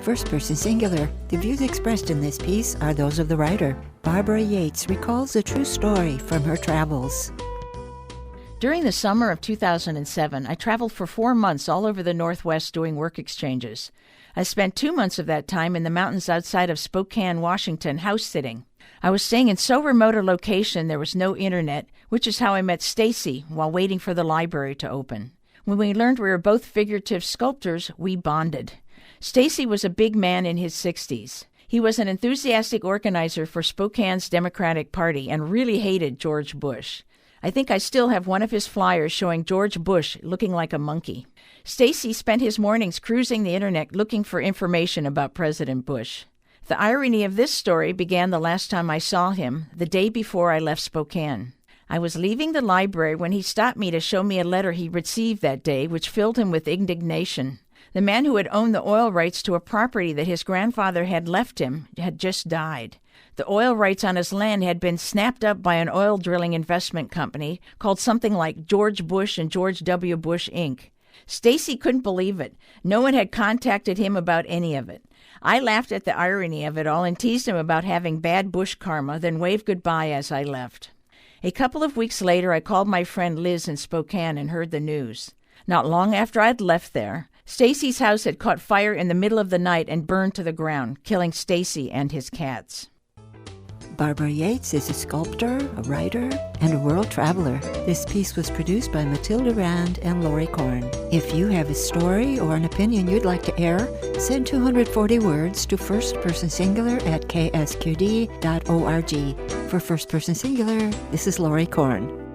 First person singular. The views expressed in this piece are those of the writer. Barbara Yates recalls a true story from her travels. During the summer of 2007, I traveled for 4 months all over the Northwest doing work exchanges. I spent 2 months of that time in the mountains outside of Spokane, Washington, house-sitting. I was staying in so remote a location there was no internet, which is how I met Stacey while waiting for the library to open. When we learned we were both figurative sculptors, we bonded. Stacey was a big man in his 60s. He was an enthusiastic organizer for Spokane's Democratic Party and really hated George Bush. I think I still have one of his flyers showing George Bush looking like a monkey. Stacey spent his mornings cruising the internet looking for information about President Bush. The irony of this story began the last time I saw him, the day before I left Spokane. I was leaving the library when he stopped me to show me a letter he received that day, which filled him with indignation. The man who had owned the oil rights to a property that his grandfather had left him had just died. The oil rights on his land had been snapped up by an oil drilling investment company called something like George Bush and George W. Bush, Inc. Stacey couldn't believe it. No one had contacted him about any of it. I laughed at the irony of it all and teased him about having bad Bush karma, then waved goodbye as I left. A couple of weeks later, I called my friend Liz in Spokane and heard the news. Not long after I'd left there, Stacey's house had caught fire in the middle of the night and burned to the ground, killing Stacey and his cats. Barbara Yates is a sculptor, a writer, and a world traveler. This piece was produced by Matilda Rand and Lori Korn. If you have a story or an opinion you'd like to air, send 240 words to firstpersonsingular@ksqd.org. For First Person Singular, this is Lori Korn.